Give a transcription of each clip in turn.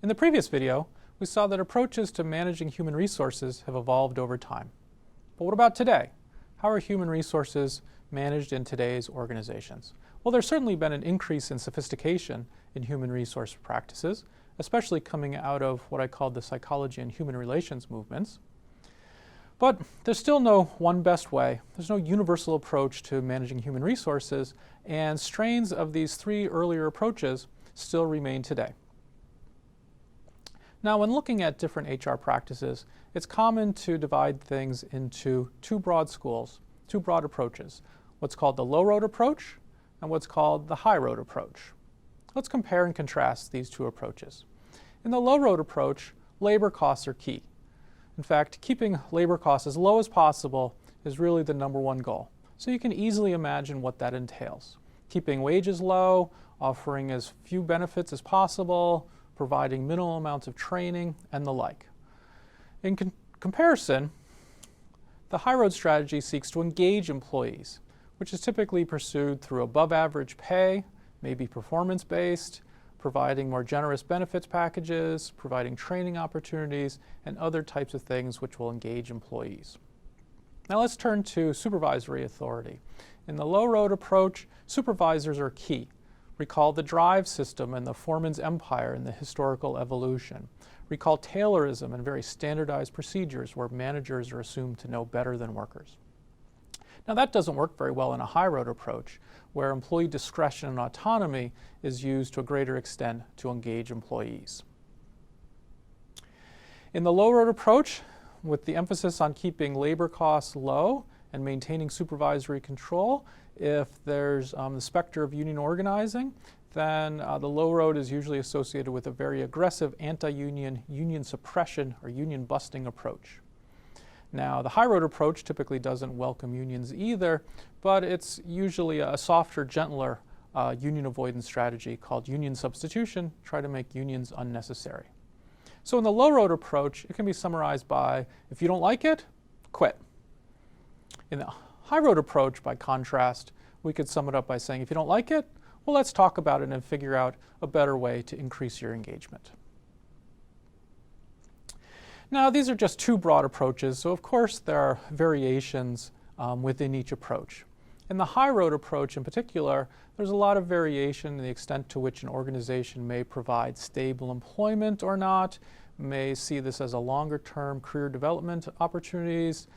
In the previous video, we saw that approaches to managing human resources have evolved over time. But what about today? How are human resources managed in today's organizations? Well, there's certainly been an increase in sophistication in human resource practices, especially coming out of what I call the psychology and human relations movements. But there's still no one best way. There's no universal approach to managing human resources, and strains of these three earlier approaches still remain today. Now, when looking at different HR practices, it's common to divide things into two broad schools, two broad approaches, what's called the low road approach and what's called the high road approach. Let's compare and contrast these two approaches. In the low road approach, labor costs are key. In fact, keeping labor costs as low as possible is really the number one goal. So you can easily imagine what that entails. Keeping wages low, offering as few benefits as possible, providing minimal amounts of training, and the like. In comparison, the high road strategy seeks to engage employees, which is typically pursued through above average pay, maybe performance-based, providing more generous benefits packages, providing training opportunities, and other types of things which will engage employees. Now let's turn to supervisory authority. In the low road approach, supervisors are key. Recall the drive system and the foreman's empire in the historical evolution. Recall Taylorism and very standardized procedures where managers are assumed to know better than workers. Now that doesn't work very well in a high road approach, where employee discretion and autonomy is used to a greater extent to engage employees. In the low road approach, with the emphasis on keeping labor costs low and maintaining supervisory control, if there's the specter of union organizing, then the low road is usually associated with a very aggressive anti-union, union suppression, or union busting approach. Now, the high road approach typically doesn't welcome unions either, but it's usually a softer, gentler union avoidance strategy called union substitution, try to make unions unnecessary. So in the low road approach, it can be summarized by, if you don't like it, quit. In the high road approach, by contrast, we could sum it up by saying, if you don't like it, well, let's talk about it and figure out a better way to increase your engagement. Now, these are just two broad approaches, so of course there are variations within each approach. In the high road approach in particular, there's a lot of variation in the extent to which an organization may provide stable employment or not, may see this as a longer-term career development opportunities.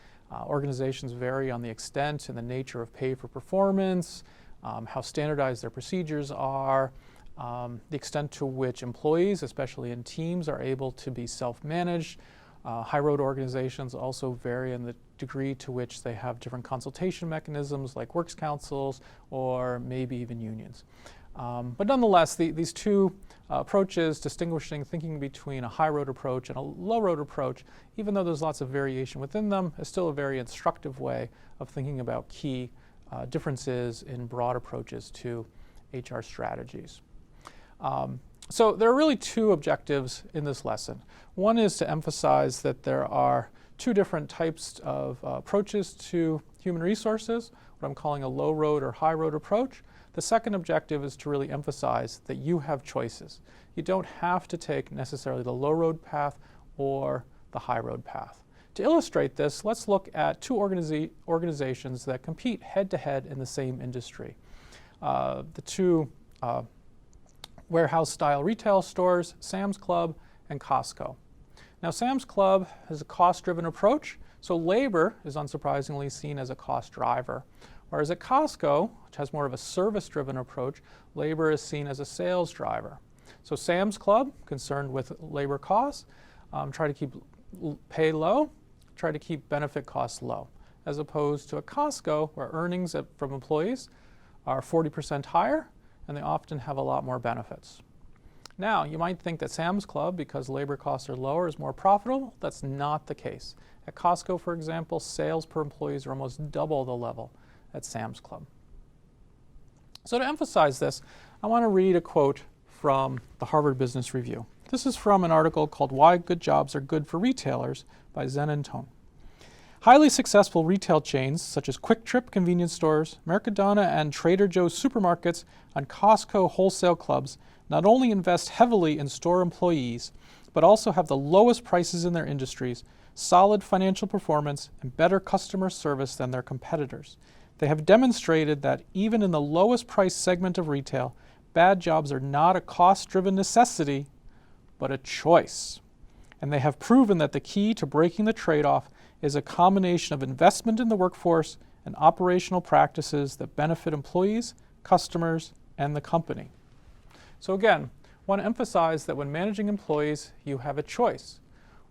Organizations vary on the extent and the nature of pay for performance, how standardized their procedures are, the extent to which employees, especially in teams, are able to be self-managed. High road organizations also vary in the degree to which they have different consultation mechanisms like works councils or maybe even unions. But nonetheless, these two approaches, thinking between a high road approach and a low road approach, even though there's lots of variation within them, is still a very instructive way of thinking about key differences in broad approaches to HR strategies. So there are really two objectives in this lesson. One is to emphasize that there are two different types of approaches to human resources, what I'm calling a low road or high road approach. The second objective is to really emphasize that you have choices. You don't have to take necessarily the low road path or the high road path. To illustrate this, let's look at two organizations that compete head-to-head in the same industry. The two warehouse-style retail stores, Sam's Club and Costco. Now, Sam's Club has a cost-driven approach, so labor is unsurprisingly seen as a cost driver. Whereas at Costco, which has more of a service-driven approach, labor is seen as a sales driver. So Sam's Club, concerned with labor costs, try to keep pay low, try to keep benefit costs low, as opposed to a Costco where earnings from employees are 40% higher, and they often have a lot more benefits. Now, you might think that Sam's Club, because labor costs are lower, is more profitable. That's not the case. At Costco, for example, sales per employees are almost double the level at Sam's Club. So to emphasize this, I want to read a quote from the Harvard Business Review. This is from an article called Why Good Jobs Are Good for Retailers by Zen and Tone. Highly successful retail chains such as Quick Trip convenience stores, Mercadona and Trader Joe's supermarkets, and Costco wholesale clubs not only invest heavily in store employees, but also have the lowest prices in their industries, solid financial performance, and better customer service than their competitors. They have demonstrated that even in the lowest price segment of retail, bad jobs are not a cost-driven necessity, but a choice. And they have proven that the key to breaking the trade-off is a combination of investment in the workforce and operational practices that benefit employees, customers, and the company. So again, I want to emphasize that when managing employees, you have a choice.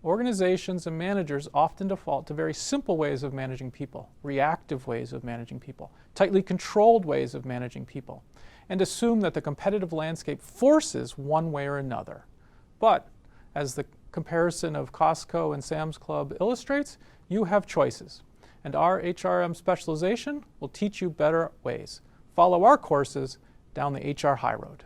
Organizations and managers often default to very simple ways of managing people, reactive ways of managing people, tightly controlled ways of managing people, and assume that the competitive landscape forces one way or another. But as the comparison of Costco and Sam's Club illustrates, you have choices. And our HRM specialization will teach you better ways. Follow our courses down the HR high road.